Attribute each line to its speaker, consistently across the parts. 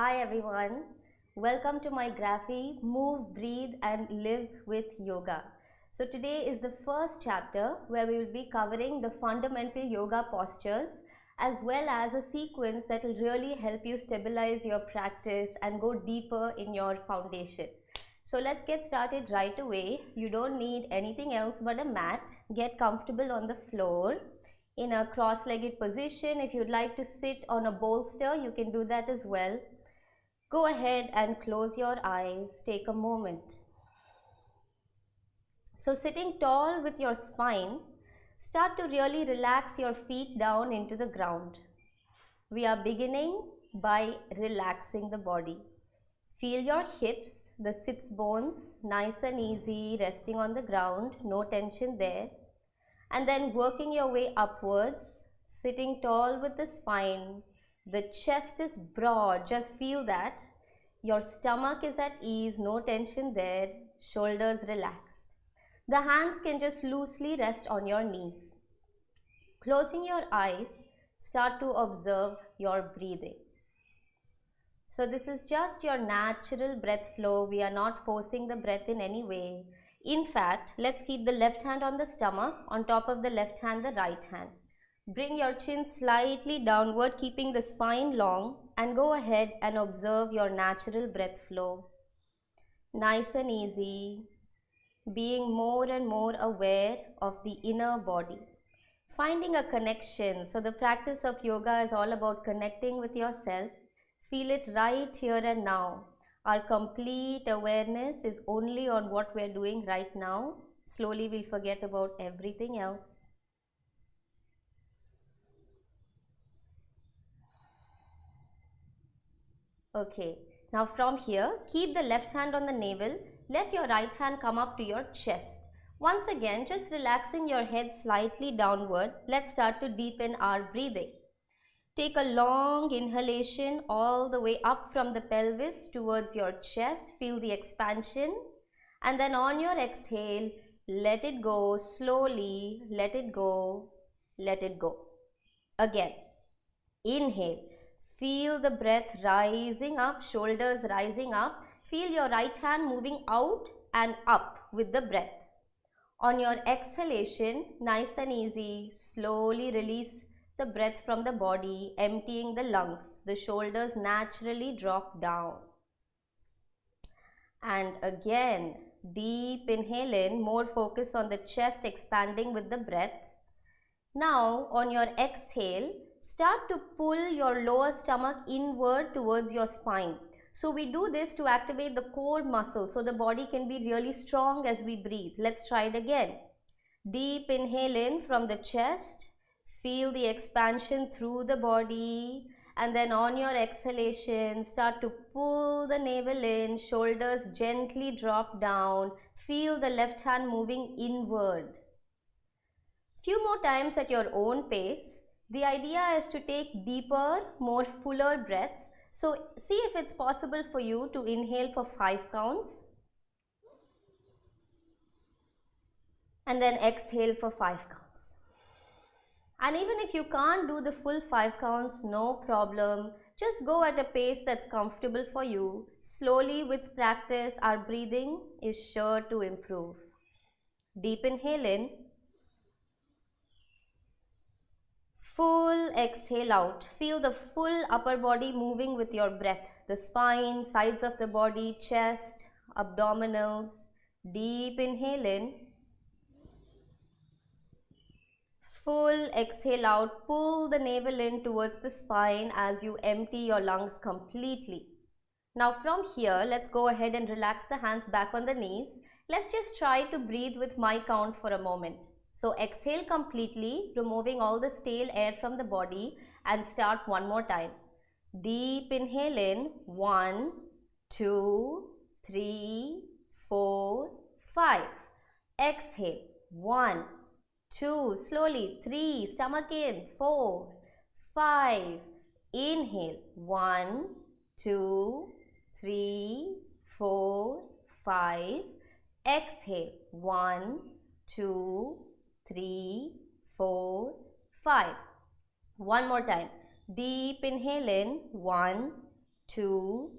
Speaker 1: Hi everyone, welcome to my Graphy Move, Breathe and Live with Yoga. So today is the first chapter where we will be covering the fundamental yoga postures as well as a sequence that will really help you stabilize your practice and go deeper in your foundation. So let's get started right away. You don't need anything else but a mat. Get comfortable on the floor in a cross-legged position. If you'd like to sit on a bolster, you can do that as well. Go ahead and close your eyes. Take a moment. So sitting tall with your spine, start to really relax your feet down into the ground. We are beginning by relaxing the body. Feel your hips, the sits bones, nice and easy, resting on the ground, no tension there. And then working your way upwards, sitting tall with the spine. The chest is broad, just feel that. Your stomach is at ease, no tension there, shoulders relaxed. The hands can just loosely rest on your knees. Closing your eyes, start to observe your breathing. So this is just your natural breath flow. We are not forcing the breath in any way. In fact, let's keep the left hand on the stomach, on top of the left hand, the right hand. Bring your chin slightly downward, keeping the spine long, and go ahead and observe your natural breath flow. Nice and easy, being more and more aware of the inner body. Finding a connection. So the practice of yoga is all about connecting with yourself. Feel it right here and now. Our complete awareness is only on what we are doing right now. Slowly we'll forget about everything else. Okay, now from here, keep the left hand on the navel. Let your right hand come up to your chest. Once again, just relaxing your head slightly downward. Let's start to deepen our breathing. Take a long inhalation all the way up from the pelvis towards your chest. Feel the expansion. And then on your exhale, let it go slowly. Let it go. Let it go. Again, inhale. Feel the breath rising up, shoulders rising up. Feel your right hand moving out and up with the breath. On your exhalation, nice and easy, slowly release the breath from the body, emptying the lungs. The shoulders naturally drop down. And again, deep inhale in, more focus on the chest expanding with the breath. Now, on your exhale, start to pull your lower stomach inward towards your spine. So we do this to activate the core muscle so the body can be really strong as we breathe. Let's try it again. Deep inhale in from the chest. Feel the expansion through the body. And then on your exhalation, start to pull the navel in. Shoulders gently drop down. Feel the left hand moving inward. Few more times at your own pace. The idea is to take deeper, more fuller breaths. So see if it's possible for you to inhale for 5 counts and then exhale for 5 counts. And even if you can't do the full 5 counts, no problem. Just go at a pace that's comfortable for you. Slowly with practice, our breathing is sure to improve. Deep inhale in. Full exhale out. Feel the full upper body moving with your breath. The spine, sides of the body, chest, abdominals. Deep inhale in. Full exhale out. Pull the navel in towards the spine as you empty your lungs completely. Now from here, let's go ahead and relax the hands back on the knees. Let's just try to breathe with my count for a moment. So exhale completely, removing all the stale air from the body, and start one more time. Deep inhale in, 1, 2, 3, 4, 5. Exhale, 1, 2, slowly, 3, stomach in, 4, 5. Inhale, 1, 2, 3, 4, 5. Exhale, 1, 2, 3, 4, 5. One more time. Deep inhale in, 1, 2,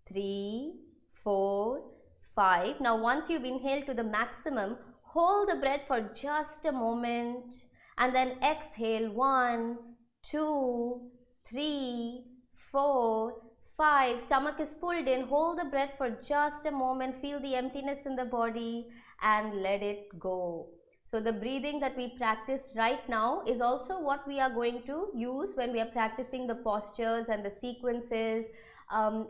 Speaker 1: 3, 4, 5. Now once you've inhaled to the maximum, hold the breath for just a moment and then exhale. 1, 2, 3, 4, 5. Stomach is pulled in. Hold the breath for just a moment. Feel the emptiness in the body and let it go. So the breathing that we practiced right now is also what we are going to use when we are practicing the postures and the sequences.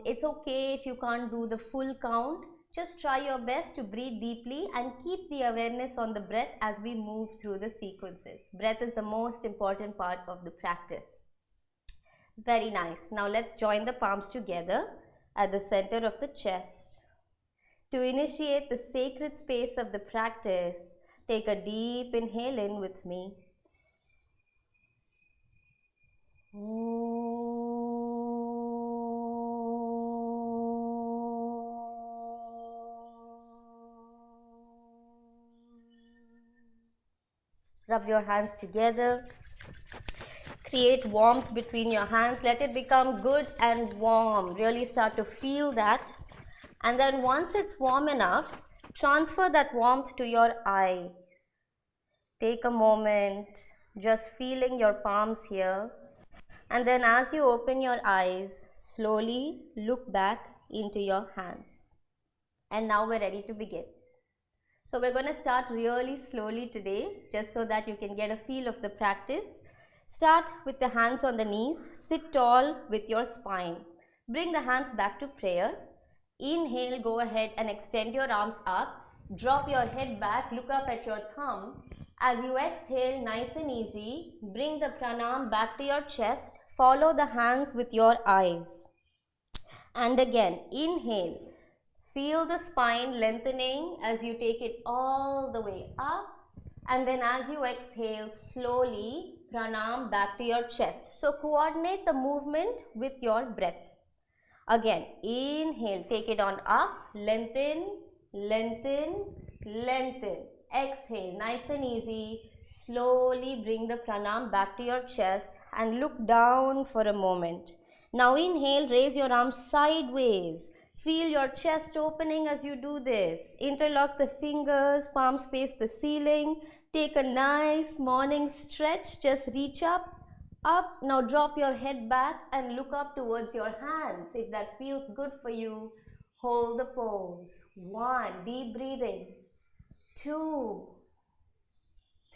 Speaker 1: It's okay if you can't do the full count. Just try your best to breathe deeply and keep the awareness on the breath as we move through the sequences. Breath is the most important part of the practice. Very nice. Now let's join the palms together at the center of the chest. To initiate the sacred space of the practice, take a deep inhale in with me. Rub your hands together. Create warmth between your hands. Let it become good and warm. Really start to feel that. And then once it's warm enough, transfer that warmth to your eyes. Take a moment, just feeling your palms here. And then as you open your eyes, slowly look back into your hands. And now we're ready to begin. So we're going to start really slowly today, just so that you can get a feel of the practice. Start with the hands on the knees. Sit tall with your spine. Bring the hands back to prayer. Inhale, go ahead and extend your arms up. Drop your head back, look up at your thumb. As you exhale, nice and easy, bring the pranam back to your chest. Follow the hands with your eyes. And again, inhale. Feel the spine lengthening as you take it all the way up. And then as you exhale, slowly pranam back to your chest. So coordinate the movement with your breath. Again, inhale, take it on up, lengthen, lengthen, lengthen. Exhale, nice and easy. Slowly bring the pranam back to your chest and look down for a moment. Now inhale, raise your arms sideways. Feel your chest opening as you do this. Interlock the fingers, palms face the ceiling. Take a nice morning stretch. Just reach up. Up. Now drop your head back and look up towards your hands. If that feels good for you, hold the pose. 1, deep breathing. 2,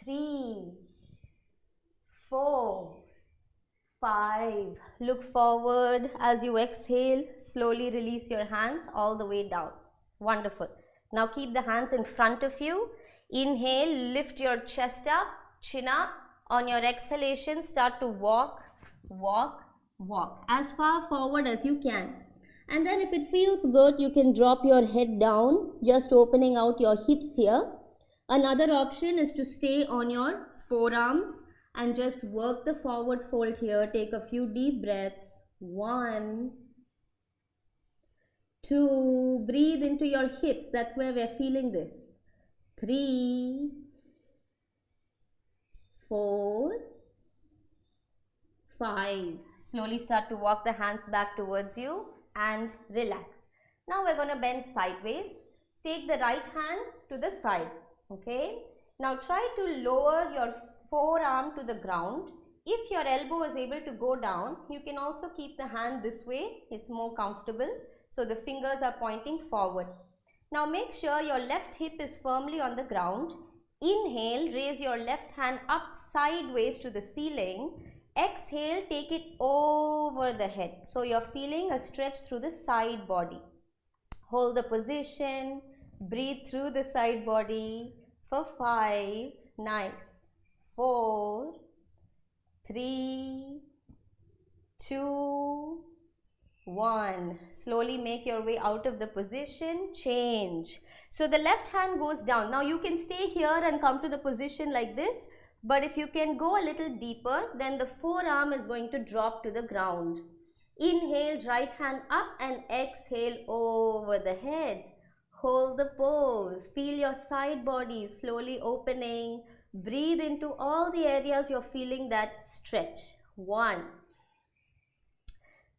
Speaker 1: 3, 4, 5. Look forward as you exhale. Slowly release your hands all the way down. Wonderful. Now keep the hands in front of you. Inhale, lift your chest up, chin up. On your exhalation, start to walk, walk, walk as far forward as you can. And then if it feels good, you can drop your head down, just opening out your hips here. Another option is to stay on your forearms and just work the forward fold here. Take a few deep breaths. 1, 2, breathe into your hips. That's where we're feeling this. 3, 4, 5. Slowly start to walk the hands back towards you and relax. Now we're going to bend sideways. Take the right hand to the side. Okay. Now try to lower your forearm to the ground. If your elbow is able to go down, you can also keep the hand this way. It's more comfortable. So the fingers are pointing forward. Now make sure your left hip is firmly on the ground. Inhale, raise your left hand up sideways to the ceiling. Exhale, take it over the head. So you're feeling a stretch through the side body. Hold the position. Breathe through the side body for 5. Nice. 4, 3, 2, 1. Slowly make your way out of the position. Change. So the left hand goes down. Now you can stay here and come to the position like this. But if you can go a little deeper, then the forearm is going to drop to the ground. Inhale, right hand up and exhale over the head. Hold the pose. Feel your side body slowly opening. Breathe into all the areas you're feeling that stretch. 1,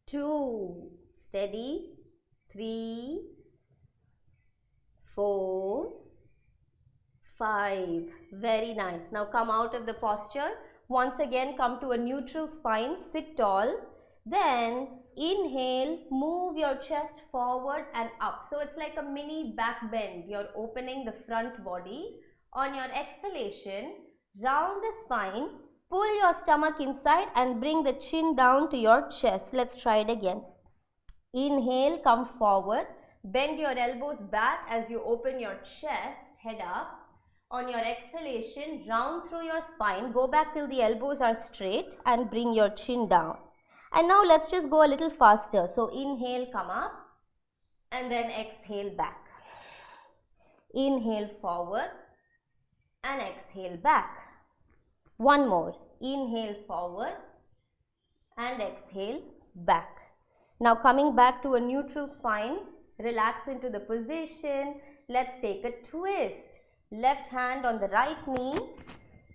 Speaker 1: 2, Steady. 3, 4, 5. Very nice. Now come out of the posture. Once again, come to a neutral spine. Sit tall. Then inhale, move your chest forward and up. So it's like a mini back bend. You're opening the front body. On your exhalation, round the spine, pull your stomach inside and bring the chin down to your chest. Let's try it again. Inhale, come forward. Bend your elbows back as you open your chest, head up. On your exhalation, round through your spine. Go back till the elbows are straight and bring your chin down. And now let's just go a little faster. So inhale, come up and then exhale back. Inhale forward and exhale back. One more. Inhale forward and exhale back. Now coming back to a neutral spine, relax into the position. Let's take a twist. Left hand on the right knee.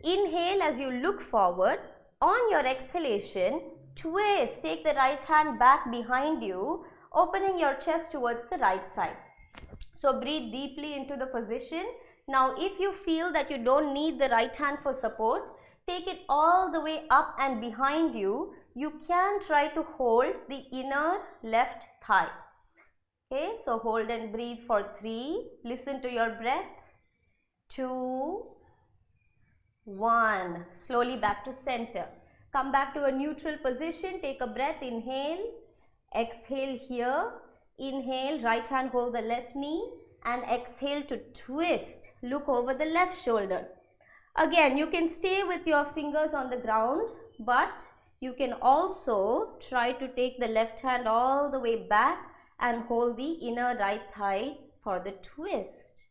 Speaker 1: Inhale as you look forward. On your exhalation, twist. Take the right hand back behind you, opening your chest towards the right side. So breathe deeply into the position. Now if you feel that you don't need the right hand for support, take it all the way up and behind you. You can try to hold the inner left thigh. Okay, so hold and breathe for 3. Listen to your breath. 2, 1. Slowly back to center. Come back to a neutral position. Take a breath. Inhale. Exhale here. Inhale. Right hand hold the left knee. And exhale to twist. Look over the left shoulder. Again, you can stay with your fingers on the ground, but you can also try to take the left hand all the way back and hold the inner right thigh for the twist.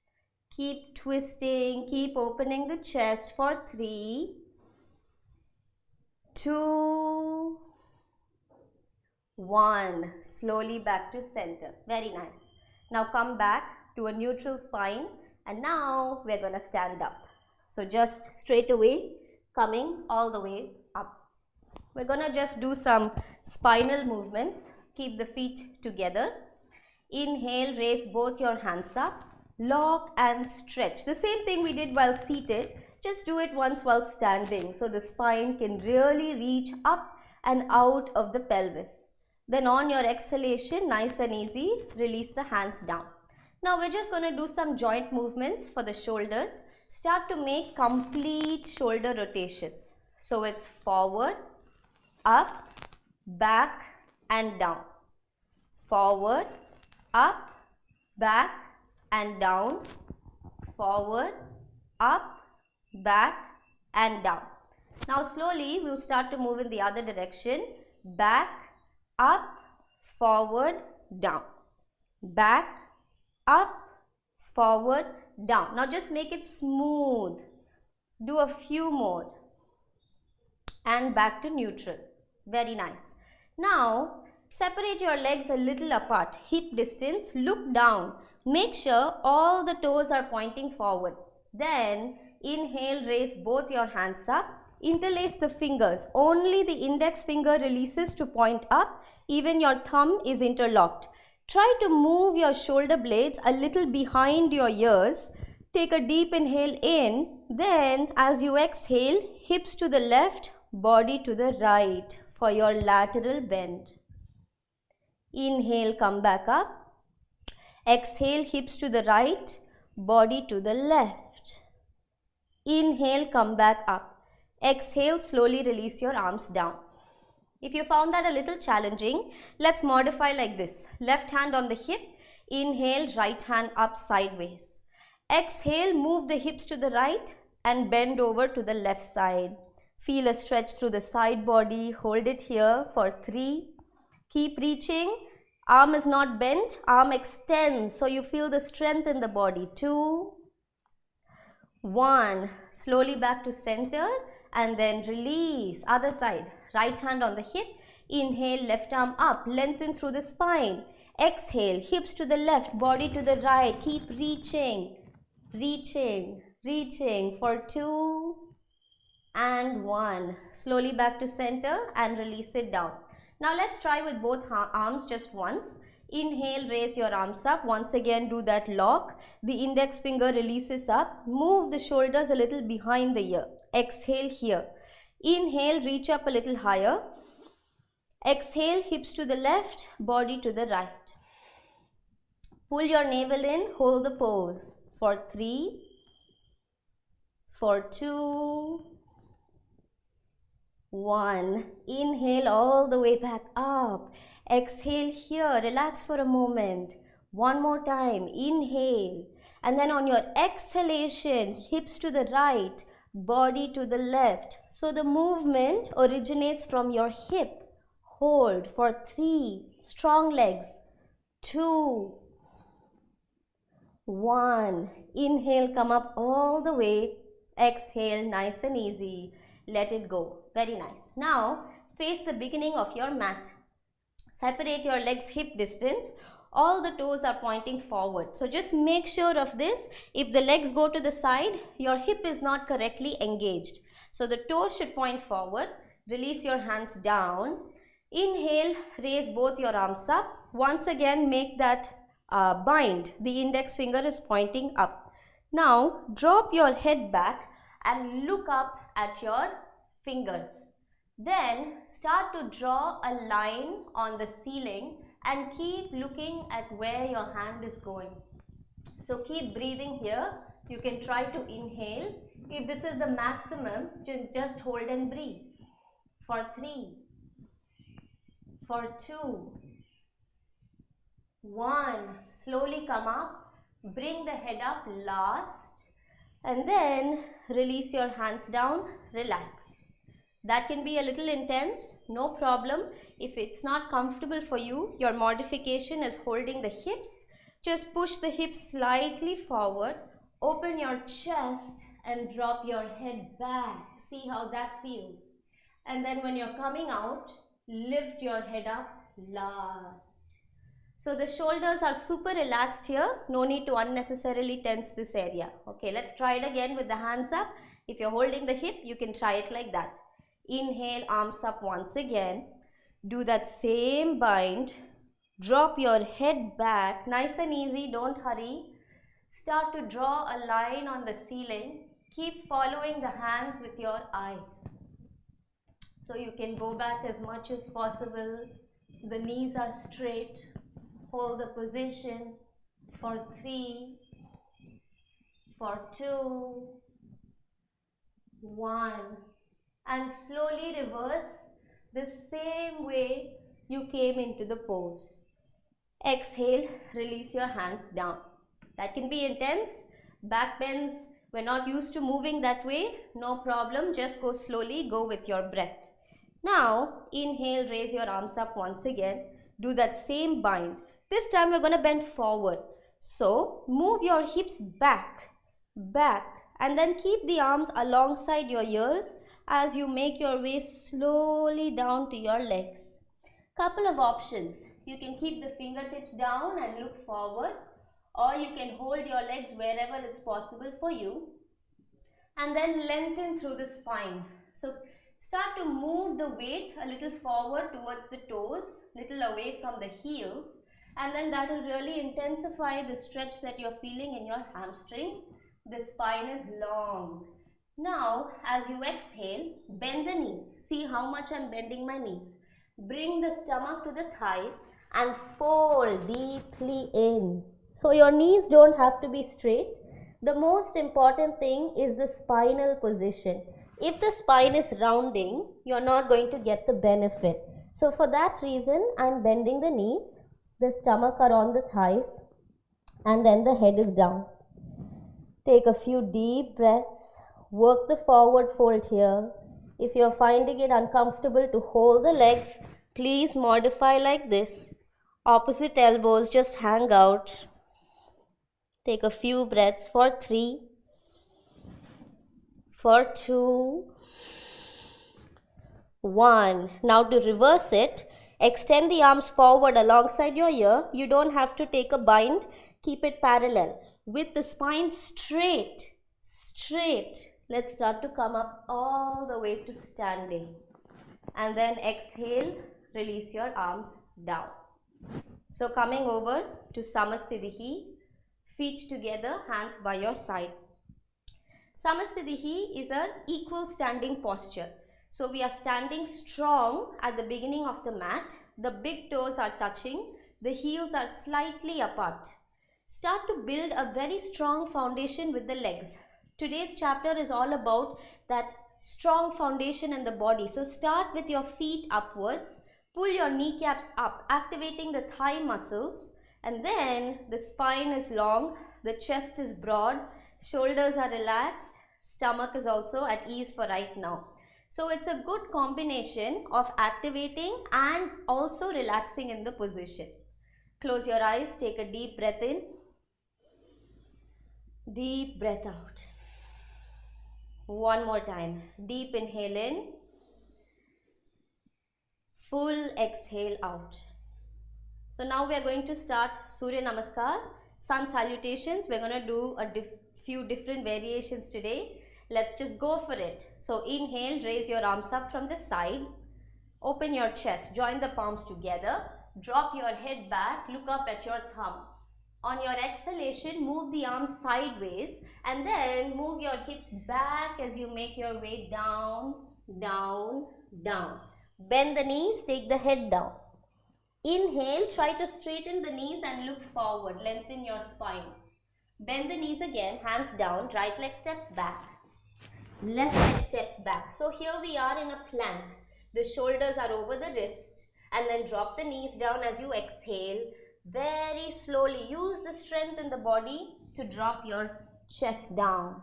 Speaker 1: Keep twisting, keep opening the chest for 3, 2, 1. Slowly back to center. Very nice. Now come back to a neutral spine and now we're going to stand up. So just straight away, coming all the way up. We're going to just do some spinal movements. Keep the feet together. Inhale, raise both your hands up. Lock and stretch. The same thing we did while seated. Just do it once while standing so the spine can really reach up and out of the pelvis. Then on your exhalation, nice and easy, release the hands down. Now we're just going to do some joint movements for the shoulders. Start to make complete shoulder rotations. So it's forward, up, back and down. Forward, up, back and down. Forward, up, back and down. Now slowly we'll start to move in the other direction. Back, up, forward, down. Back, up, forward, down. Now just make it smooth. Do a few more. And back to neutral. Very nice. Now separate your legs a little apart. Hip distance. Look down. Make sure all the toes are pointing forward. Then inhale, raise both your hands up. Interlace the fingers. Only the index finger releases to point up. Even your thumb is interlocked. Try to move your shoulder blades a little behind your ears. Take a deep inhale in. Then as you exhale, hips to the left, body to the right for your lateral bend. Inhale, come back up. Exhale, hips to the right, body to the left. Inhale, come back up. Exhale, slowly release your arms down. If you found that a little challenging, let's modify like this. Left hand on the hip. Inhale, right hand up sideways. Exhale, move the hips to the right and bend over to the left side. Feel a stretch through the side body. Hold it here for 3. Keep reaching. Arm is not bent. Arm extends. So you feel the strength in the body. 2, 1. Slowly back to center and then release. Other side. Right hand on the hip. Inhale, left arm up. Lengthen through the spine. Exhale, hips to the left, body to the right. Keep reaching. Reaching. Reaching for 2 and 1. Slowly back to center and release it down. Now let's try with both arms just once. Inhale, raise your arms up. Once again, do that lock. The index finger releases up. Move the shoulders a little behind the ear. Exhale here. Inhale, reach up a little higher. Exhale, hips to the left, body to the right. Pull your navel in, hold the pose for 3, for 2, 1. Inhale all the way back up. Exhale here, relax for a moment. One more time, inhale. And then on your exhalation, hips to the right, body to the left. So the movement originates from your hip. Hold for 3, strong legs. 2, 1. Inhale, come up all the way. Exhale, nice and easy. Let it go. Very nice. Now, face the beginning of your mat. Separate your legs hip distance. All the toes are pointing forward. So just make sure of this. If the legs go to the side, your hip is not correctly engaged. So the toes should point forward. Release your hands down. Inhale, raise both your arms up. Once again, make that bind. The index finger is pointing up. Now, drop your head back and look up at your fingers. Then start to draw a line on the ceiling and keep looking at where your hand is going. So keep breathing here. You can try to inhale. If this is the maximum, just hold and breathe. For 3, for 2, 1. Slowly come up. Bring the head up last. And then release your hands down. Relax. That can be a little intense, no problem. If it's not comfortable for you, your modification is holding the hips. Just push the hips slightly forward, open your chest and drop your head back. See how that feels. And then when you're coming out, lift your head up last. So the shoulders are super relaxed here. No need to unnecessarily tense this area. Okay, let's try it again with the hands up. If you're holding the hip, you can try it like that. Inhale, arms up once again. Do that same bind. Drop your head back. Nice and easy, don't hurry. Start to draw a line on the ceiling. Keep following the hands with your eyes. So you can go back as much as possible. The knees are straight. Hold the position for 3, for 2, 1. And slowly reverse the same way you came into the pose. Exhale, release your hands down. That can be intense. Back bends, we're not used to moving that way. No problem, just go slowly, go with your breath. Now, inhale, raise your arms up once again. Do that same bind. This time we're going to bend forward. So, move your hips back, and then keep the arms alongside your ears as you make your way slowly down to your legs. Couple of options. You can keep the fingertips down and look forward, or you can hold your legs wherever it's possible for you and then lengthen through the spine. So start to move the weight a little forward towards the toes, little away from the heels, and then that will really intensify the stretch that you're feeling in your hamstrings. The spine is long. Now, as you exhale, bend the knees. See how much I'm bending my knees. Bring the stomach to the thighs and fold deeply in. So your knees don't have to be straight. The most important thing is the spinal position. If the spine is rounding, you're not going to get the benefit. So for that reason, I'm bending the knees. The stomach are on the thighs and then the head is down. Take a few deep breaths. Work the forward fold here. If you're finding it uncomfortable to hold the legs, please modify like this. Opposite elbows just hang out. Take a few breaths for 3, for 2, 1. Now to reverse it, extend the arms forward alongside your ear. You don't have to take a bind. Keep it parallel. With the spine straight. Let's start to come up all the way to standing. And then exhale, release your arms down. So coming over to Samastitihi, feet together, hands by your side. Samastitihi is an equal standing posture. So we are standing strong at the beginning of the mat. The big toes are touching. The heels are slightly apart. Start to build a very strong foundation with the legs. Today's chapter is all about that strong foundation in the body. So start with your feet upwards. Pull your kneecaps up, activating the thigh muscles. And then the spine is long, the chest is broad, shoulders are relaxed, stomach is also at ease for right now. So it's a good combination of activating and also relaxing in the position. Close your eyes, take a deep breath in, deep breath out. One more time, deep inhale in, full exhale out. So now we are going to start Surya Namaskar, Sun Salutations. We're going to do a few different variations today. Let's just go for it. So inhale, raise your arms up from the side. Open your chest, join the palms together. Drop your head back, look up at your thumb. On your exhalation, move the arms sideways and then move your hips back as you make your way down, down, down. Bend the knees, take the head down. Inhale, try to straighten the knees and look forward, lengthen your spine. Bend the knees again, hands down, right leg steps back, left leg steps back. So here we are in a plank. The shoulders are over the wrist and then drop the knees down as you exhale. Very slowly, use the strength in the body to drop your chest down.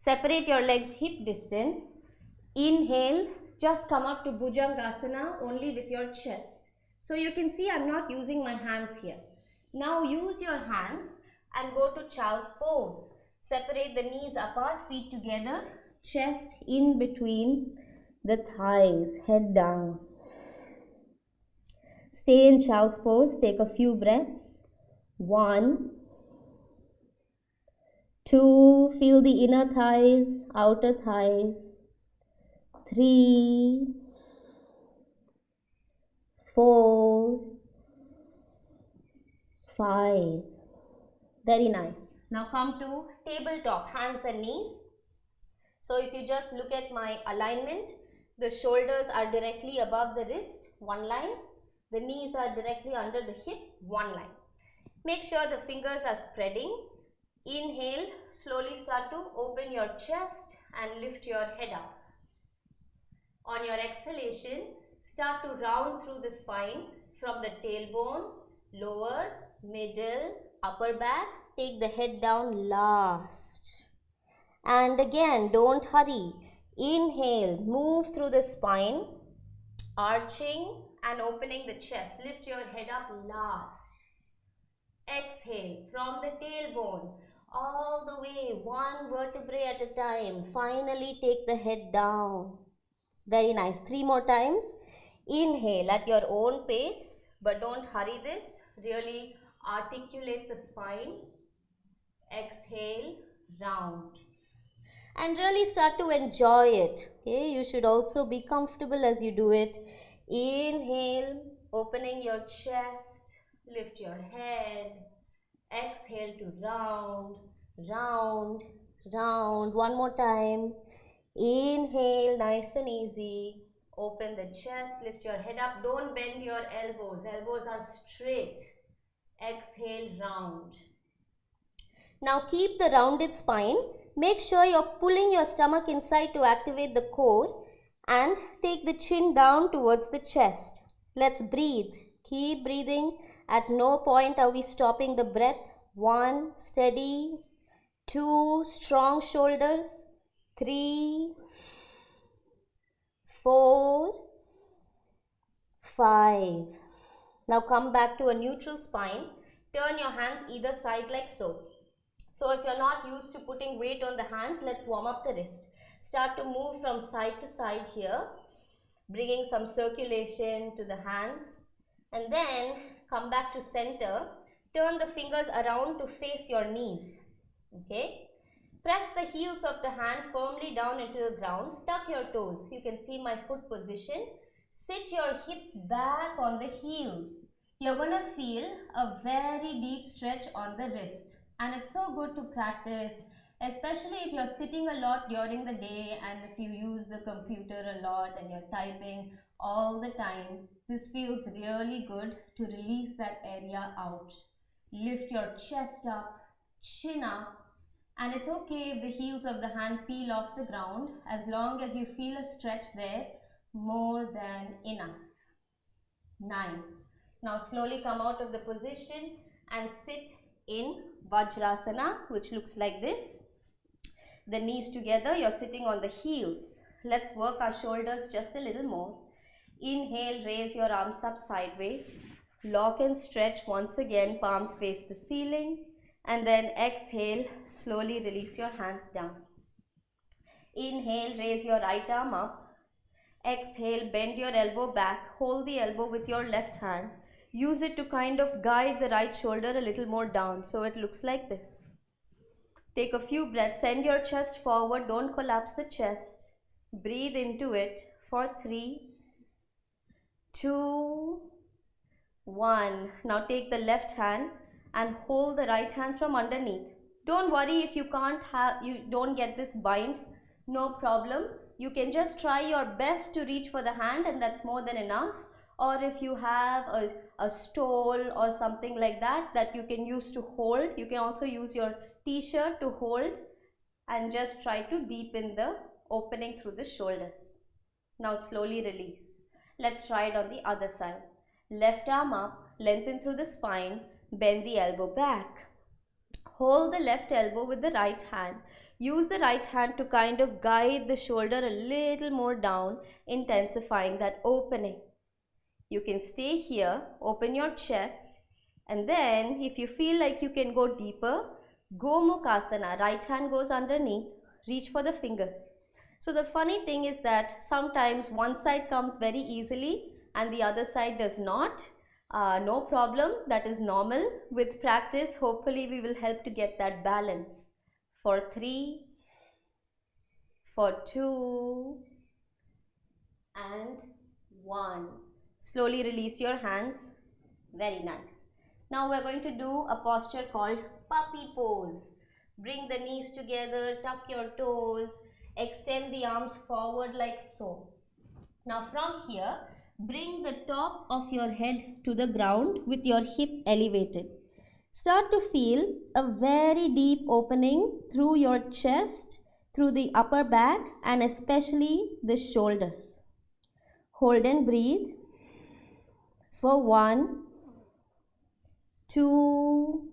Speaker 1: Separate your legs hip distance. Inhale, just come up to Bhujangasana only with your chest. So you can see I'm not using my hands here. Now use your hands and go to child's pose. Separate the knees apart, feet together, chest in between the thighs, head down. Stay in child's pose, take a few breaths. 1, 2, feel the inner thighs, outer thighs. 3, 4, 5. Very nice. Now come to tabletop, hands and knees. So if you just look at my alignment, the shoulders are directly above the wrist, one line. The knees are directly under the hip, one line. Make sure the fingers are spreading. Inhale, slowly start to open your chest and lift your head up. On your exhalation, start to round through the spine from the tailbone, lower, middle, upper back. Take the head down last. And again, don't hurry. Inhale, move through the spine, arching and opening the chest. Lift your head up last. Exhale from the tailbone all the way, one vertebrae at a time. Finally, take the head down. Very nice. 3 more times. Inhale at your own pace, but don't hurry this. Really articulate the spine. Exhale, round. And really start to enjoy it. Okay, you should also be comfortable as you do it. Inhale, opening your chest, lift your head. Exhale to round, round, round. One more time. Inhale, nice and easy. Open the chest, lift your head up. Don't bend your elbows. Elbows are straight. Exhale, round. Now keep the rounded spine. Make sure you're pulling your stomach inside to activate the core and take the chin down towards the chest. Let's breathe. Keep breathing. At no point are we stopping the breath. 1, steady. 2, strong shoulders. 3, 4, 5. Now come back to a neutral spine. Turn your hands either side like so. So if you're not used to putting weight on the hands, let's warm up the wrist. Start to move from side to side here, bringing some circulation to the hands. And then come back to center. Turn the fingers around to face your knees. Okay. Press the heels of the hand firmly down into the ground. Tuck your toes. You can see my foot position. Sit your hips back on the heels. You're going to feel a very deep stretch on the wrist. And it's so good to practice, especially if you're sitting a lot during the day and if you use the computer a lot and you're typing all the time. This feels really good to release that area out. Lift your chest up, chin up, and it's okay if the heels of the hand peel off the ground as long as you feel a stretch there, more than enough. Nice. Now slowly come out of the position and sit in Vajrasana, which looks like this. The knees together, you're sitting on the heels. Let's work our shoulders just a little more. Inhale, raise your arms up sideways. Lock and stretch once again, palms face the ceiling. And then exhale, slowly release your hands down. Inhale, raise your right arm up. Exhale, bend your elbow back. Hold the elbow with your left hand. Use it to kind of guide the right shoulder a little more down. So it looks like this. Take a few breaths. Send your chest forward. Don't collapse the chest. Breathe into it for 3, 2, 1. Now take the left hand and hold the right hand from underneath. Don't worry if you don't get this bind. No problem. You can just try your best to reach for the hand and that's more than enough. Or if you have a stole or something like that that you can use to hold, you can also use your t-shirt to hold and just try to deepen the opening through the shoulders. Now slowly release. Let's try it on the other side. Left arm up, lengthen through the spine, bend the elbow back. Hold the left elbow with the right hand. Use the right hand to kind of guide the shoulder a little more down, intensifying that opening. You can stay here, open your chest, and then if you feel like you can go deeper, Gomukhasana, right hand goes underneath, reach for the fingers. So the funny thing is that sometimes one side comes very easily and the other side does not. No problem, that is normal. With practice, hopefully we will help to get that balance. For 3, for 2, and 1. Slowly release your hands. Very nice. Now we're going to do a posture called puppy pose. Bring the knees together, tuck your toes, extend the arms forward like so. Now from here, bring the top of your head to the ground with your hip elevated. Start to feel a very deep opening through your chest, through the upper back and especially the shoulders. Hold and breathe for 1, 2.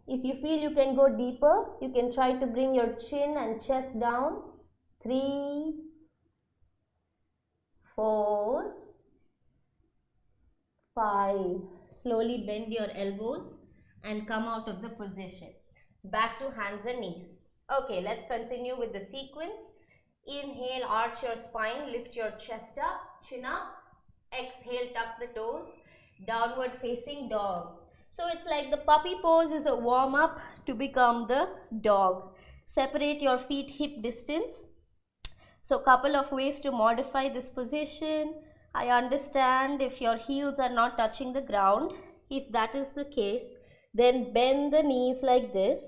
Speaker 1: If you feel you can go deeper, you can try to bring your chin and chest down. 3, 4, 5. Slowly bend your elbows and come out of the position. Back to hands and knees. Okay, let's continue with the sequence. Inhale, arch your spine, lift your chest up, chin up. Exhale, tuck the toes, downward facing dog. So it's like the puppy pose is a warm up to become the dog. Separate your feet hip distance. So couple of ways to modify this position. I understand if your heels are not touching the ground. If that is the case, then bend the knees like this.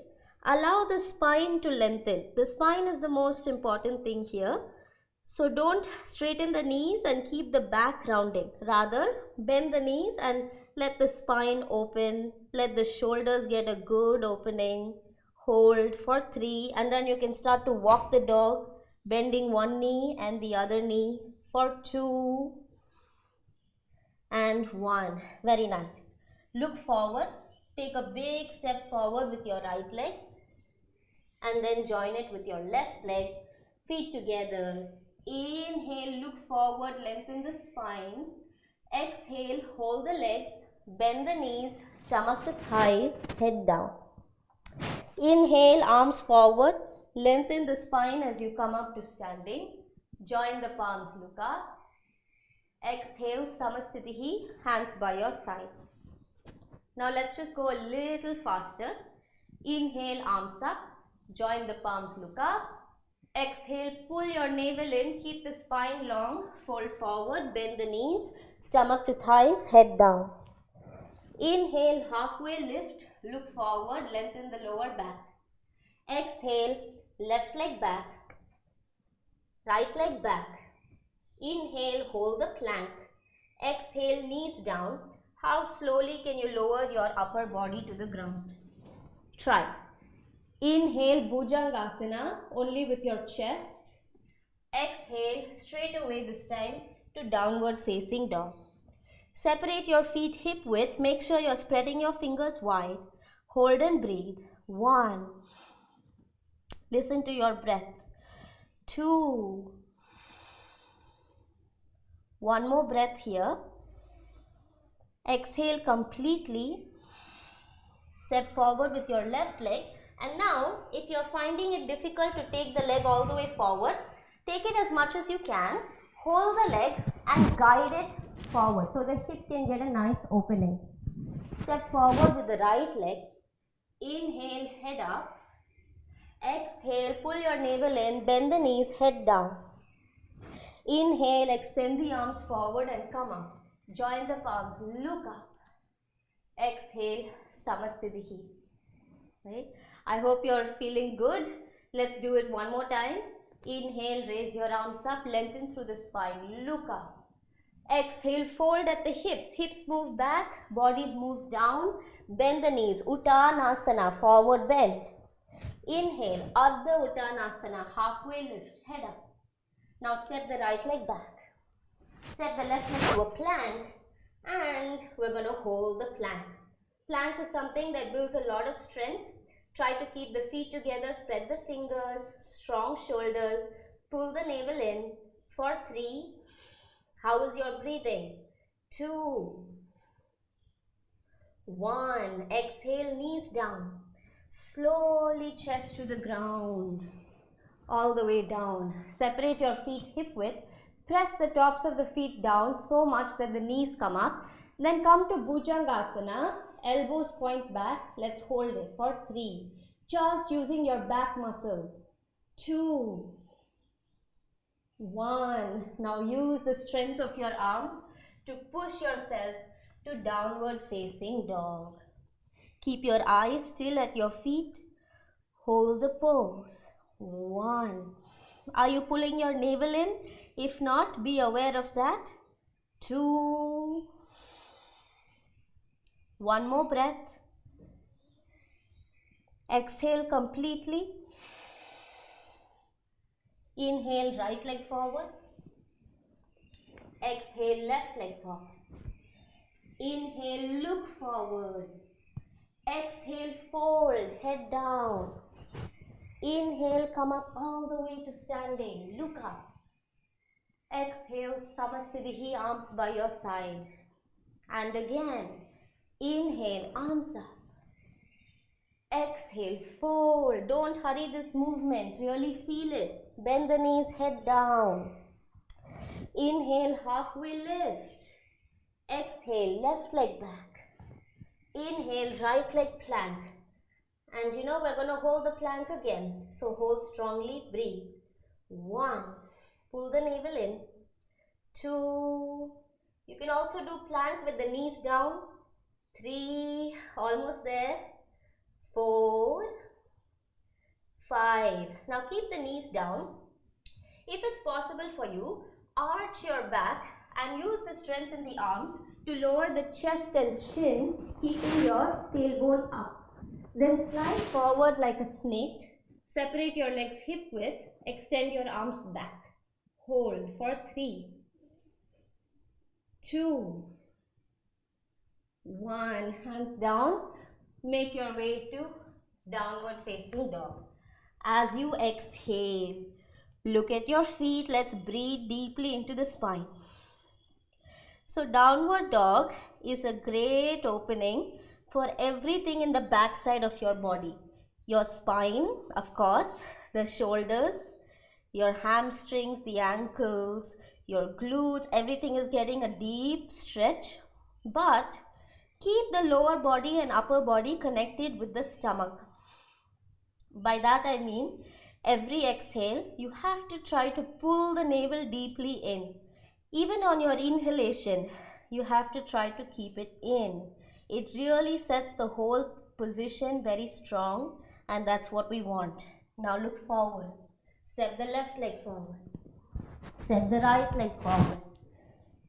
Speaker 1: Allow the spine to lengthen. The spine is the most important thing here. So don't straighten the knees and keep the back rounding. Rather, bend the knees and let the spine open. Let the shoulders get a good opening. Hold for 3 and then you can start to walk the dog, bending one knee and the other knee for 2 and 1. Very nice. Look forward. Take a big step forward with your right leg and then join it with your left leg. Feet together. Inhale, look forward, lengthen the spine. Exhale, hold the legs, bend the knees, stomach to thighs, head down. Inhale, arms forward, lengthen the spine as you come up to standing. Join the palms, look up. Exhale, Samastitihi, hands by your side. Now let's just go a little faster. Inhale, arms up, join the palms, look up. Exhale, pull your navel in, keep the spine long, fold forward, bend the knees, stomach to thighs, head down. Inhale, halfway lift, look forward, lengthen the lower back. Exhale, left leg back, right leg back. Inhale, hold the plank. Exhale, knees down. How slowly can you lower your upper body to the ground? Try. Inhale, Bhujangasana, only with your chest. Exhale, straight away this time to downward facing dog. Separate your feet hip width. Make sure you're spreading your fingers wide. Hold and breathe. 1. Listen to your breath. 2. One more breath here. Exhale completely. Step forward with your left leg. And now, if you're finding it difficult to take the leg all the way forward, take it as much as you can. Hold the leg and guide it forward so the hip can get a nice opening. Step forward with the right leg. Inhale, head up. Exhale, pull your navel in, bend the knees, head down. Inhale, extend the arms forward and come up. Join the palms, look up. Exhale, Samastitihi. Right? I hope you're feeling good. Let's do it one more time. Inhale, raise your arms up, lengthen through the spine, look up. Exhale, fold at the hips. Hips move back, body moves down. Bend the knees, Uttanasana, forward bend. Inhale, Ardha Uttanasana, halfway lift, head up. Now step the right leg back. Step the left leg to a plank and we're going to hold the plank. Plank is something that builds a lot of strength. Try to keep the feet together, spread the fingers, strong shoulders, pull the navel in for 3. How is your breathing? 2, 1. Exhale, knees down. Slowly chest to the ground. All the way down. Separate your feet hip width. Press the tops of the feet down so much that the knees come up. Then come to Bhujangasana. Elbows point back. Let's hold it for 3. Just using your back muscles. 2, 1. Now use the strength of your arms to push yourself to downward facing dog. Keep your eyes still at your feet. Hold the pose. 1. Are you pulling your navel in? If not, be aware of that. 2. One more breath. Exhale completely. Inhale, right leg forward. Exhale, left leg forward. Inhale, look forward. Exhale, fold, head down. Inhale, come up all the way to standing. Look up. Exhale, Samastitihi, arms by your side. And again, inhale, arms up. Exhale, fold. Don't hurry this movement. Really feel it. Bend the knees, head down. Inhale, halfway lift. Exhale, left leg back. Inhale, right leg plank. And you know, we're going to hold the plank again. So hold strongly, breathe. 1. Pull the navel in. 2. You can also do plank with the knees down. 3. Almost there. 4. 5. Now keep the knees down. If it's possible for you, arch your back and use the strength in the arms to lower the chest and chin, keeping your tailbone up. Then slide forward like a snake. Separate your legs hip width. Extend your arms back. Hold for 3, 2, 1. Hands down. Make your way to downward facing dog. As you exhale, look at your feet. Let's breathe deeply into the spine. So downward dog is a great opening for everything in the back side of your body. Your spine, of course, the shoulders, your hamstrings, the ankles, your glutes, everything is getting a deep stretch. But keep the lower body and upper body connected with the stomach. By that I mean, Every exhale, you have to try to pull the navel deeply in. Even on your inhalation, you have to try to keep it in. It really sets the whole position very strong, and that's what we want. Now look forward. Step the left leg forward. Step the right leg forward.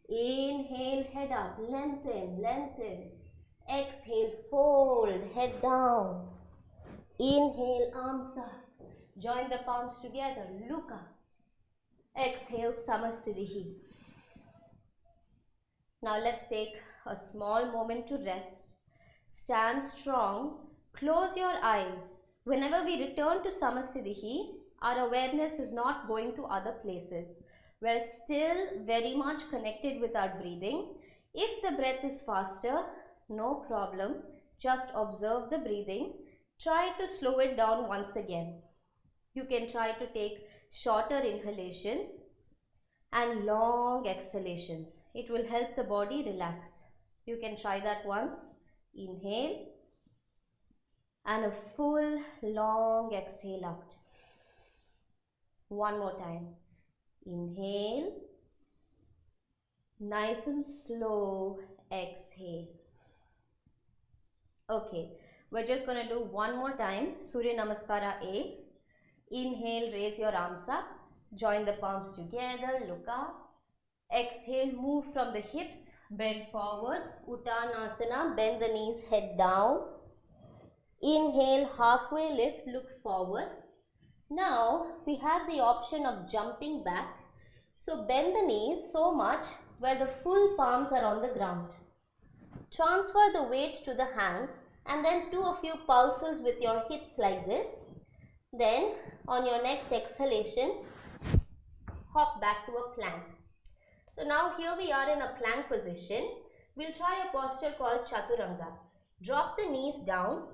Speaker 1: Inhale, head up, lengthen, lengthen. Exhale, fold, head down. Inhale, arms up. Join the palms together, look up. Exhale, Samasthitihi. Now let's take a small moment to rest. Stand strong, close your eyes. Whenever we return to Samasthitihi, our awareness is not going to other places. We're still very much connected with our breathing. If the breath is faster, no problem. Just observe the breathing. Try to slow it down once again. You can try to take shorter inhalations and long exhalations. It will help the body relax. You can try that once. Inhale and a full long exhale out. One more time. Inhale. Nice and slow exhale. Okay, we're just going to do one more time. Surya Namaskara A. Inhale, raise your arms up. Join the palms together, look up. Exhale, move from the hips, bend forward. Uttanasana, bend the knees, head down. Inhale, halfway lift, look forward. Now, we have the option of jumping back. So, bend the knees so much where the full palms are on the ground. Transfer the weight to the hands and then do a few pulses with your hips like this. Then, on your next exhalation, hop back to a plank. So now here we are in a plank position. We'll try a posture called Chaturanga. Drop the knees down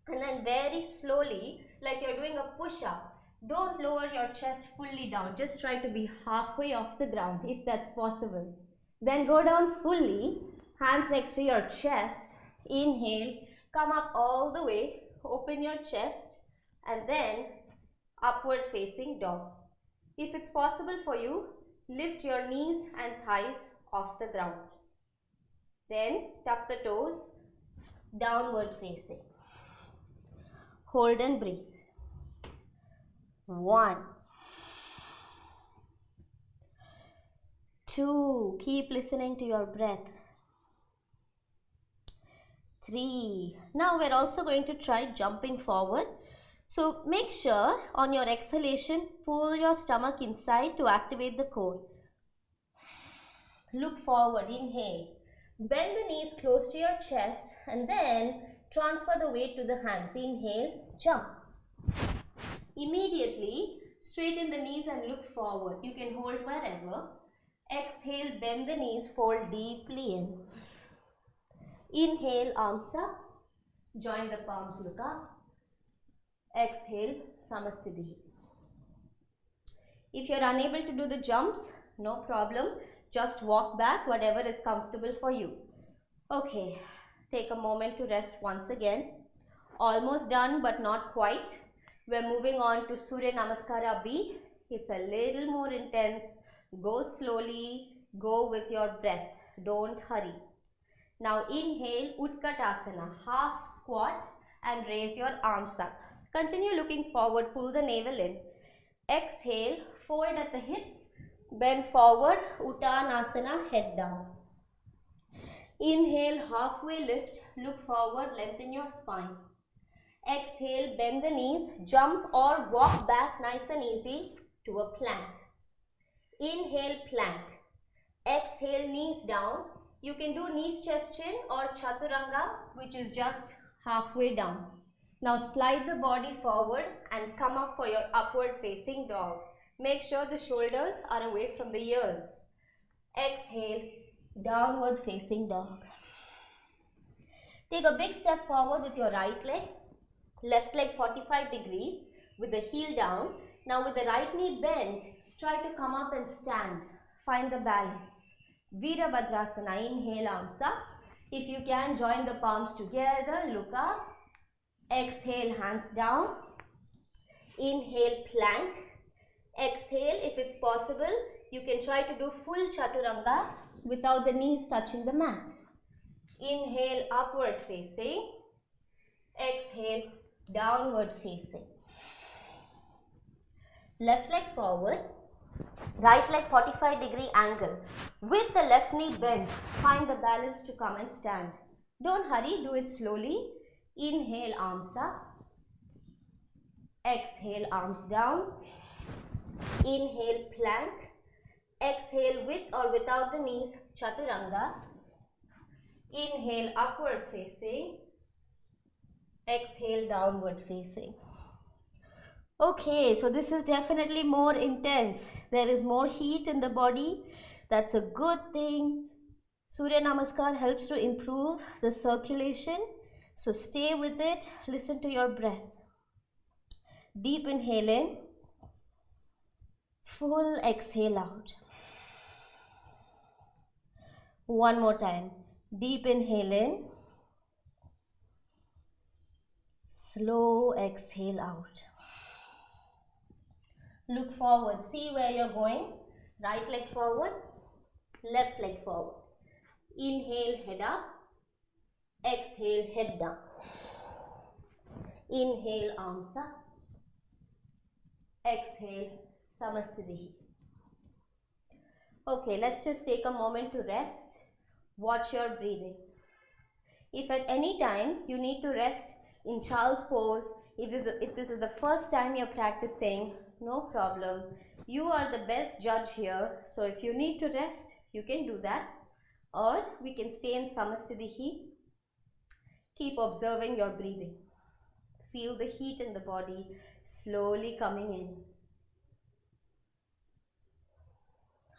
Speaker 1: and then very slowly, like you're doing a push-up, don't lower your chest fully down. Just try to be halfway off the ground if that's possible. Then go down fully, hands next to your chest. Inhale, come up all the way, open your chest and then upward facing dog. If it's possible for you, lift your knees and thighs off the ground. Then tuck the toes, downward facing. Hold and breathe. 1, 2, keep listening to your breath. 3, now we're also going to try jumping forward. So make sure on your exhalation, pull your stomach inside to activate the core. Look forward, inhale. Bend the knees close to your chest and then transfer the weight to the hands. Inhale, jump. Immediately, straighten the knees and look forward. You can hold wherever. Exhale, bend the knees, fold deeply in. Inhale, arms up. Join the palms, look up. Exhale, Samasthitihi. If you're unable to do the jumps, no problem. Just walk back, whatever is comfortable for you. Okay, take a moment to rest once again. Almost done, but not quite. We're moving on to Surya Namaskara B. It's a little more intense. Go slowly, go with your breath. Don't hurry. Now inhale, Utkatasana, half squat and raise your arms up. Continue looking forward, pull the navel in. Exhale, fold at the hips, bend forward, Uttanasana, head down. Inhale, halfway lift, look forward, lengthen your spine. Exhale, bend the knees, jump or walk back nice and easy to a plank. Inhale, plank. Exhale, knees down. You can do knees, chest, chin or Chaturanga, which is just halfway down. Now slide the body forward and come up for your upward facing dog. Make sure the shoulders are away from the ears. Exhale, downward facing dog. Take a big step forward with your right leg. Left leg 45 degrees with the heel down. Now with the right knee bent, try to come up and stand. Find the balance. Virabhadrasana, inhale, arms up. If you can, join the palms together, look up. Exhale, hands down. Inhale, plank. Exhale, if it's possible, you can try to do full chaturanga without the knees touching the mat. Inhale, upward facing. Exhale, downward facing. Left leg forward. Right leg 45-degree angle. With the left knee bent, find the balance to come and stand. Don't hurry, do it slowly. Inhale, arms up. Exhale, arms down. Inhale, plank. Exhale, with or without the knees, chaturanga. Inhale, upward facing. Exhale, downward facing. Okay, so this is definitely more intense. There is more heat in the body. That's a good thing. Surya Namaskar helps to improve the circulation. So stay with it. Listen to your breath. Deep inhale in. Full exhale out. One more time. Deep inhale in. Slow exhale out. Look forward. See where you're going. Right leg forward. Left leg forward. Inhale, head up. Exhale, head down. Inhale, arms up. Exhale, Samastitihi. Okay, let's just take a moment to rest. Watch your breathing. If at any time you need to rest in child's pose, if this is the first time you're practicing, no problem. You are the best judge here. So if you need to rest, you can do that. Or we can stay in Samastitihi. Keep observing your breathing. Feel the heat in the body slowly coming in.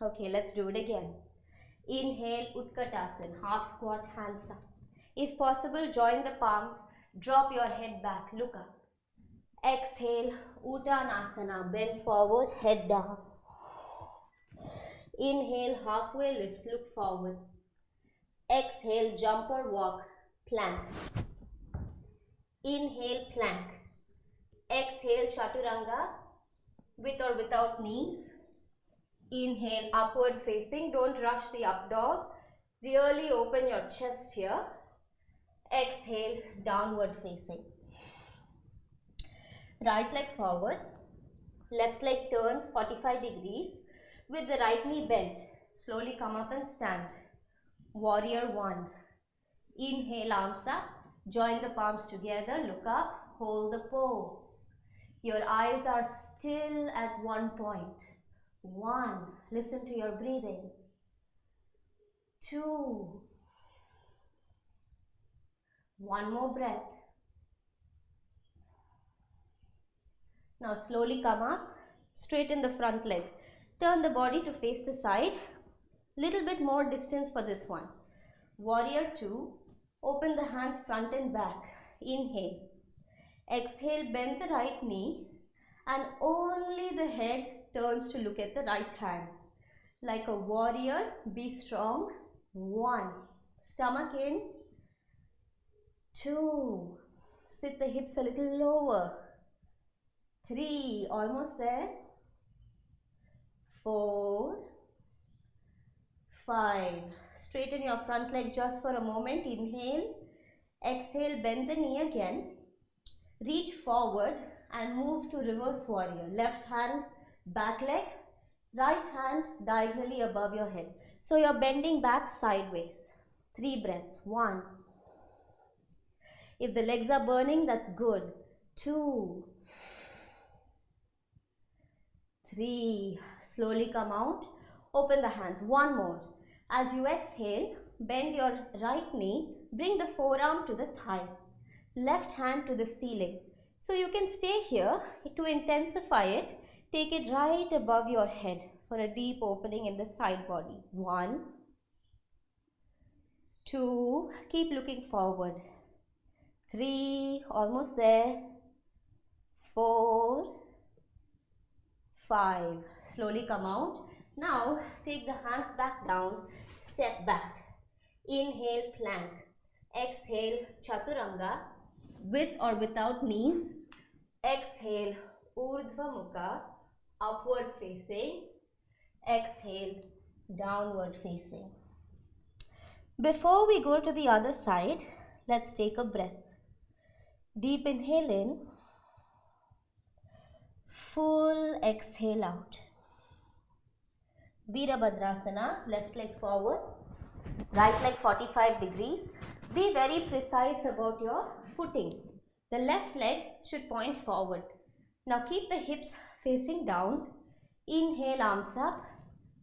Speaker 1: Okay, let's do it again. Inhale, Utkatasana, half squat, hands up. If possible, join the palms, drop your head back, look up. Exhale, Uttanasana, bend forward, head down. Inhale, halfway lift, look forward. Exhale, jump or walk, plank. Inhale, plank. Exhale, chaturanga, with or without knees. Inhale, upward facing. Don't rush the up dog. Really open your chest here. Exhale, downward facing. Right leg forward. Left leg turns 45 degrees with the right knee bent. Slowly come up and stand. Warrior one. Inhale, arms up. Join the palms together. Look up. Hold the pose. Your eyes are still at one point. One. Listen to your breathing. Two. One more breath. Now slowly come up. Straighten the front leg. Turn the body to face the side. Little bit more distance for this one. Warrior two. Open the hands front and back. Inhale. Exhale, bend the right knee and only the head turns to look at the right hand. Like a warrior, be strong. One. Stomach in. Two. Sit the hips a little lower. Three. Almost there. Four. Five. Straighten your front leg just for a moment. Inhale. Exhale, bend the knee again. Reach forward and move to reverse warrior. Left hand, back leg. Right hand diagonally above your head. So you're bending back sideways. 3 breaths. 1. If the legs are burning, that's good. 2. 3. Slowly come out. Open the hands. 1 more. As you exhale, bend your right knee. Bring the forearm to the thigh. Left hand to the ceiling. So you can stay here. To intensify it, take it right above your head for a deep opening in the side body. 1, 2, keep looking forward. 3, almost there. 4, 5. Slowly come out. Now take the hands back down, step back. Inhale, plank. Exhale, chaturanga, with or without knees. Exhale, Urdhva Mukha, upward facing. Exhale, downward facing. Before we go to the other side, let's take a breath. Deep inhale in, full exhale out. Virabhadrasana, left leg forward, right leg 45 degrees. Be very precise about your footing. The left leg should point forward. Now keep the hips facing down. Inhale, arms up.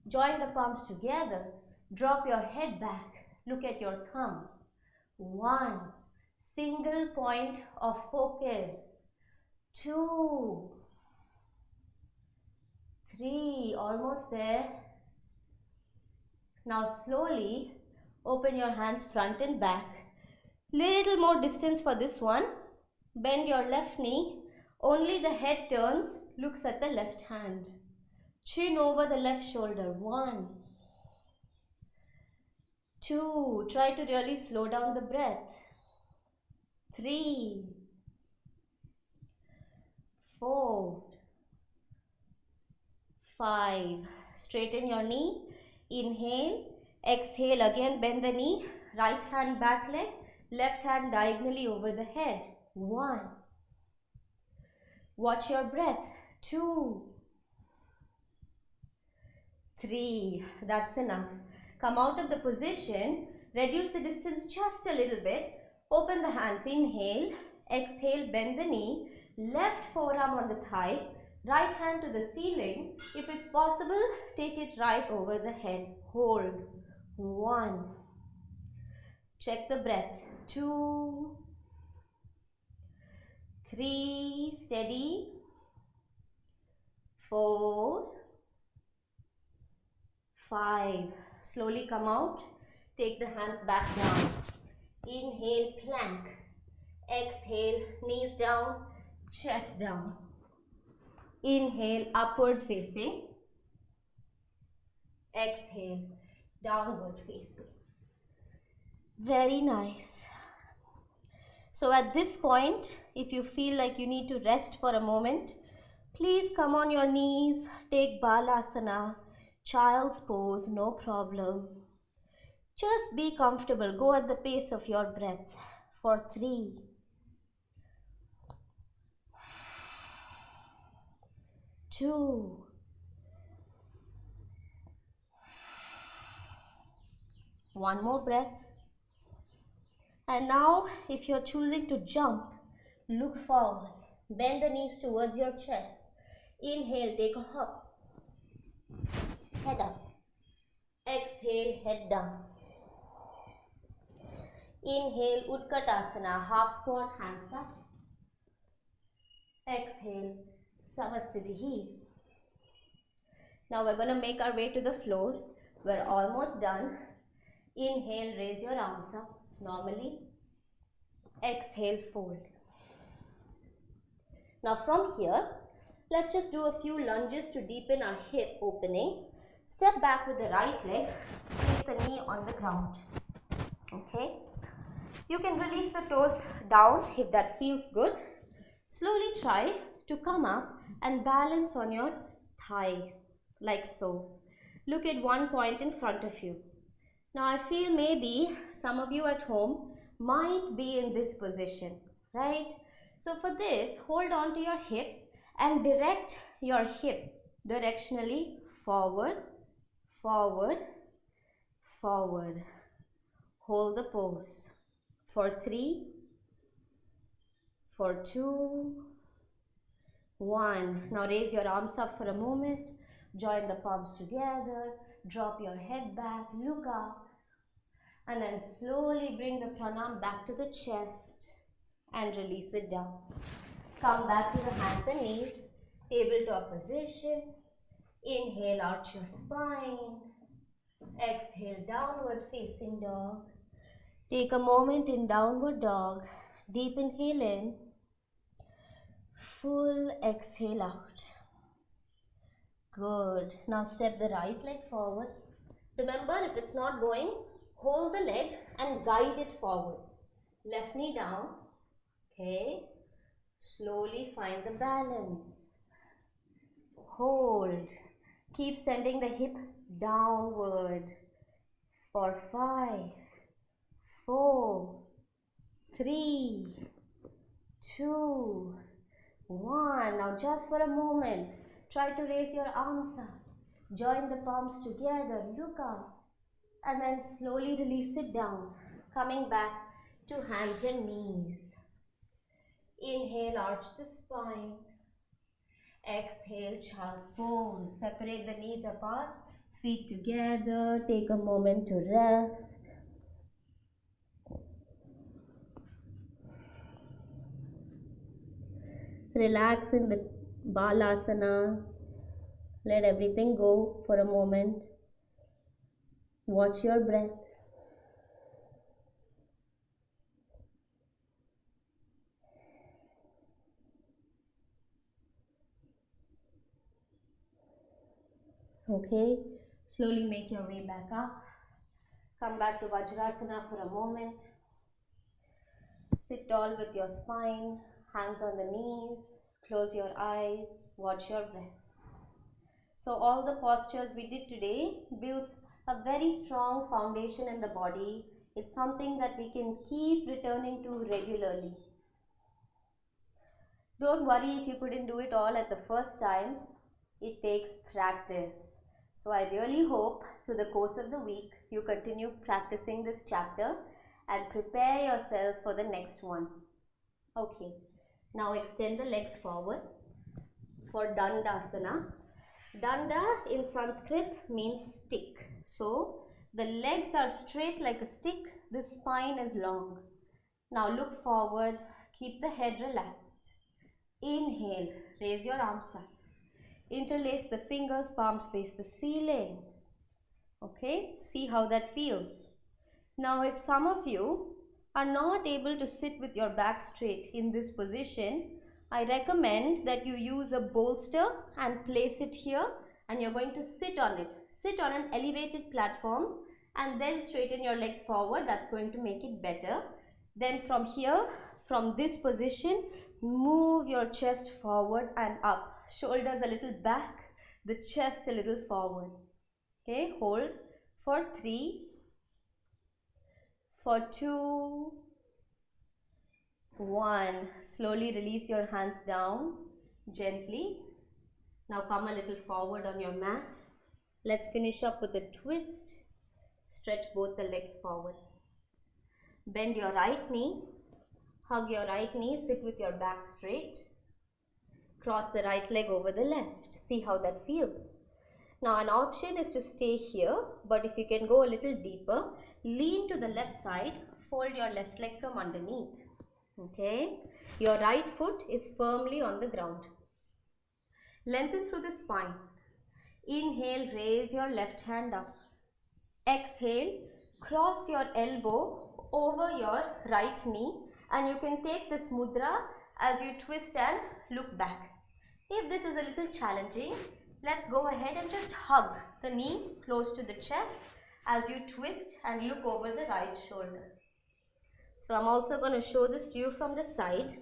Speaker 1: Join the palms together. Drop your head back. Look at your thumb. 1. Single point of focus. 2. 3. Almost there. Now slowly open your hands front and back. Little more distance for this one. Bend your left knee. Only the head turns, looks at the left hand. Chin over the left shoulder. 1. 2. Try to really slow down the breath. 3. 4. 5. Straighten your knee. Inhale. Exhale. Again bend the knee. Right hand back leg. Left hand diagonally over the head. 1. Watch your breath. 2. 3. That's enough. Come out of the position. Reduce the distance just a little bit. Open the hands. Inhale. Exhale. Bend the knee. Left forearm on the thigh. Right hand to the ceiling. If it's possible, take it right over the head. Hold. 1. Check the breath. 2. 3. Steady. 4. 5. Slowly come out. Take the hands back down. Inhale, plank. Exhale, knees down, chest down. Inhale, upward facing. Exhale, downward facing. Very nice. So at this point, if you feel like you need to rest for a moment, please come on your knees, take Balasana, child's pose, no problem. Just be comfortable. Go at the pace of your breath for 3. 2. 1 more breath. And now, if you're choosing to jump, look forward. Bend the knees towards your chest. Inhale, take a hop. Head up. Exhale, head down. Inhale, Utkatasana, half squat, hands up. Exhale, Samastitihi. Now we're going to make our way to the floor. We're almost done. Inhale, raise your arms up normally. Exhale, fold. Now from here, let's just do a few lunges to deepen our hip opening. Step back with the right leg. Place the knee on the ground. Okay. You can release the toes down if that feels good. Slowly try to come up and balance on your thigh like so. Look at one point in front of you. Now I feel maybe some of you at home might be in this position, right? So for this, hold on to your hips and direct your hip directionally forward, forward, forward. Hold the pose for 3, for 2, 1. Now raise your arms up for a moment. Join the palms together. Drop your head back. Look up. And then slowly bring the pranam back to the chest and release it down. Come back to the hands and knees. Tabletop position. Inhale, arch your spine. Exhale, downward facing dog. Take a moment in downward dog. Deep inhale in. Full exhale out. Good. Now step the right leg forward. Remember, if it's not going, hold the leg and guide it forward. Left knee down. Okay. Slowly find the balance. hold. Keep sending the hip downward for 5, 4, 3, 2, 1. Now just for a moment, try to raise your arms up. Join the palms together, look up, and then slowly release it down, coming back to hands and knees. Inhale, arch the spine. Exhale, child's pose. Separate the knees apart, feet together. Take a moment to rest. Relax in the Balasana. Let everything go for a moment. Watch your breath. Okay, slowly make your way back up. Come back to Vajrasana for a moment. Sit tall with your spine, hands on the knees, close your eyes, watch your breath. So all the postures we did today builds a very strong foundation in the body. It's something that we can keep returning to regularly. Don't worry if you couldn't do it all at the first time. It takes practice. So I really hope through the course of the week you continue practicing this chapter and prepare yourself for the next one. Okay, now extend the legs forward for Dandasana. Danda in Sanskrit means stick. So the legs are straight like a stick, the spine is long. Now look forward, keep the head relaxed. Inhale, raise your arms up. Interlace the fingers, palms face the ceiling. Okay, see how that feels. Now if some of you are not able to sit with your back straight in this position, I recommend that you use a bolster and place it here, and you're going to sit on it. Sit on an elevated platform and then straighten your legs forward. That's going to make it better. Then from here, from this position, move your chest forward and up. Shoulders a little back, the chest a little forward. Okay, hold for 3, for 2, 1. Slowly release your hands down, gently. Now come a little forward on your mat. Let's finish up with a twist. Stretch both the legs forward. Bend your right knee. Hug your right knee. Sit with your back straight. Cross the right leg over the left. See how that feels. Now an option is to stay here, but if you can go a little deeper, lean to the left side. Fold your left leg from underneath. Okay, your right foot is firmly on the ground. Lengthen through the spine. Inhale, raise your left hand up. Exhale, cross your elbow over your right knee, and you can take this mudra as you twist and look back. If this is a little challenging, let's go ahead and just hug the knee close to the chest as you twist and look over the right shoulder. So I'm also going to show this to you from the side.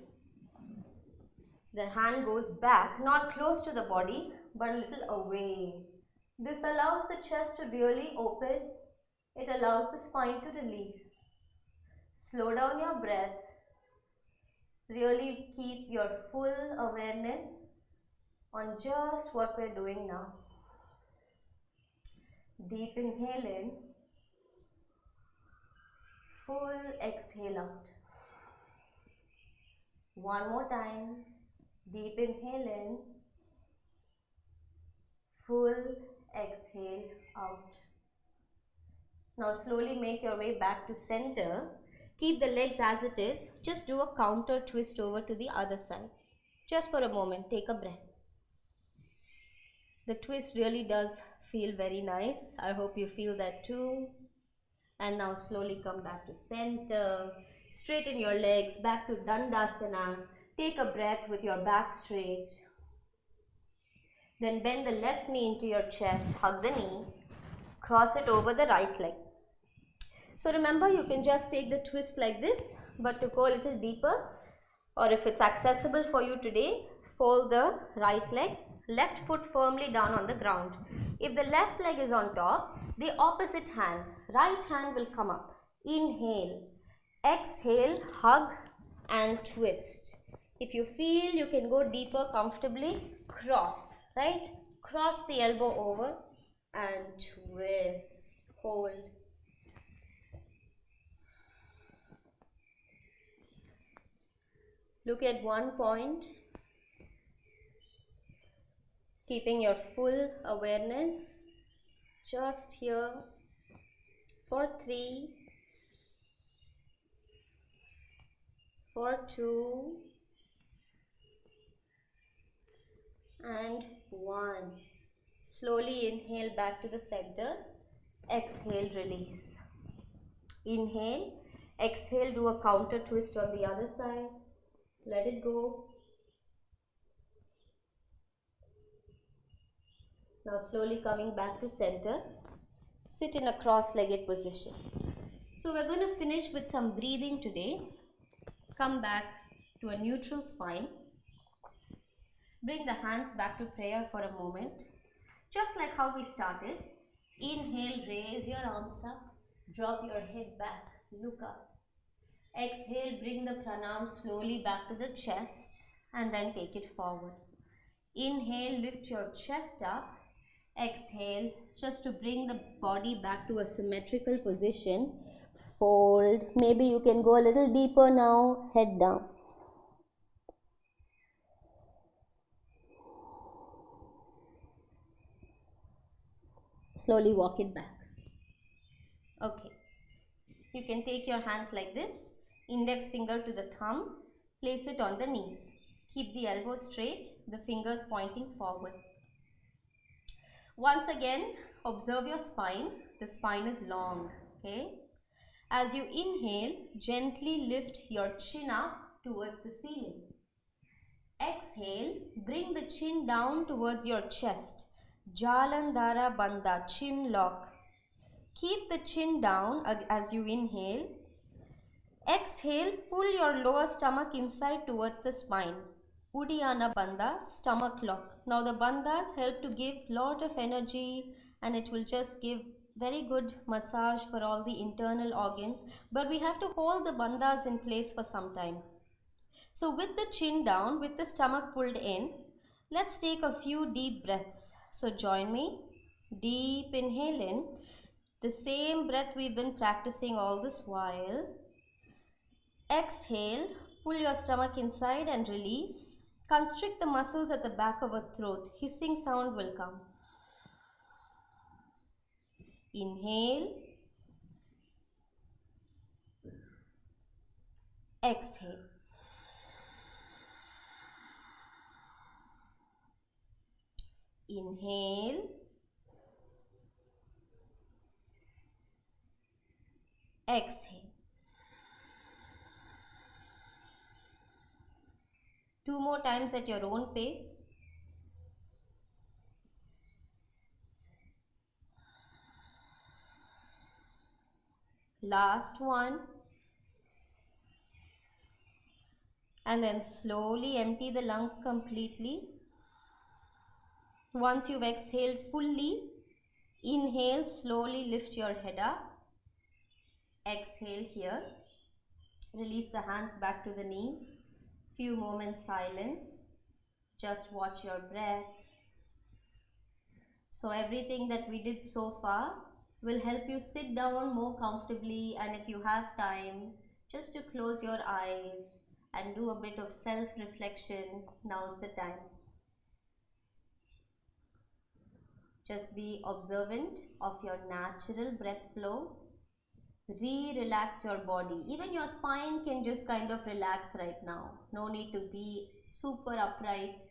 Speaker 1: The hand goes back, not close to the body, but a little away. This allows the chest to really open. It allows the spine to release. Slow down your breath. Really keep your full awareness on just what we're doing now. Deep inhale in. Full exhale out. One more time. Deep inhale in. Full exhale out. Now slowly make your way back to center. Keep the legs as it is. Just do a counter twist over to the other side. Just for a moment, take a breath. The twist really does feel very nice. I hope you feel that too. And now slowly come back to center. Straighten your legs back to Dandasana. Take a breath with your back straight. Then bend the left knee into your chest. Hug the knee. Cross it over the right leg. So remember, you can just take the twist like this, but to go a little deeper, or if it's accessible for you today, fold the right leg, left foot firmly down on the ground. If the left leg is on top, the opposite hand, right hand will come up. Inhale, exhale, hug and twist. If you feel you can go deeper comfortably, cross, right? Cross the elbow over and twist, hold. Look at one point, keeping your full awareness just here for 3, for 2, and 1. Slowly inhale back to the center, exhale, release. Inhale, exhale, do a counter twist on the other side, let it go. Now slowly coming back to center, sit in a cross-legged position. So we're going to finish with some breathing today. Come back to a neutral spine. Bring the hands back to prayer for a moment. Just like how we started. Inhale, raise your arms up. Drop your head back. Look up. Exhale, bring the pranam slowly back to the chest and then take it forward. Inhale, lift your chest up. Exhale, just to bring the body back to a symmetrical position. Fold. Maybe you can go a little deeper now. Head down. Slowly walk it back. Okay. You can take your hands like this. Index finger to the thumb. Place it on the knees. Keep the elbows straight. The fingers pointing forward. Once again, observe your spine. The spine is long. Okay. As you inhale, gently lift your chin up towards the ceiling. Exhale, bring the chin down towards your chest. Jalandhara Bandha, chin lock. Keep the chin down as you inhale. Exhale, pull your lower stomach inside towards the spine. Uddiyana Bandha, stomach lock. Now the bandhas help to give lot of energy and it will just give very good massage for all the internal organs. But we have to hold the bandhas in place for some time. So with the chin down, with the stomach pulled in, let's take a few deep breaths. So join me. Deep inhale in. The same breath we've been practicing all this while. Exhale, pull your stomach inside and release. Constrict the muscles at the back of the throat. Hissing sound will come. Inhale. Exhale. Inhale. Exhale. 2 more times at your own pace. Last one. And then slowly empty the lungs completely. Once you've exhaled fully, inhale, slowly lift your head up. Exhale here. Release the hands back to the knees. Few moments silence. Just watch your breath. So everything that we did so far will help you sit down more comfortably, and if you have time, just to close your eyes and do a bit of self-reflection. Now's the time. Just be observant of your natural breath flow. Relax your body. Even your spine can just kind of relax right now. No need to be super upright.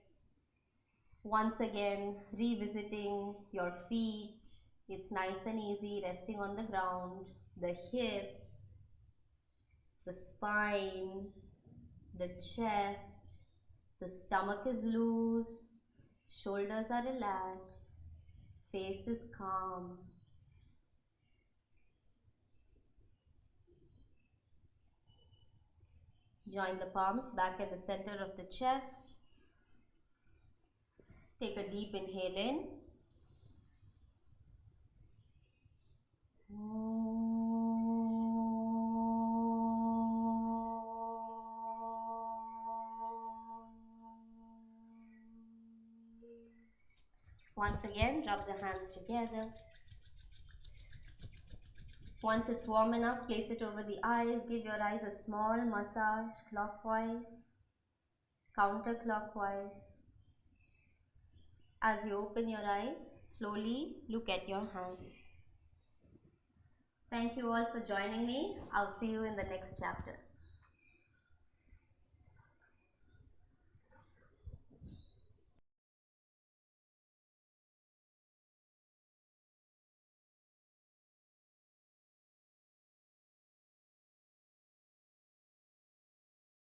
Speaker 1: Once again, revisiting your feet. It's nice and easy, resting on the ground. The hips, the spine, the chest, the stomach is loose, shoulders are relaxed, face is calm. Join the palms back at the center of the chest. Take a deep inhale in. Once again, rub the hands together. Once it's warm enough, place it over the eyes. Give your eyes a small massage clockwise, counterclockwise. As you open your eyes, slowly look at your hands. Thank you all for joining me. I'll see you in the next chapter.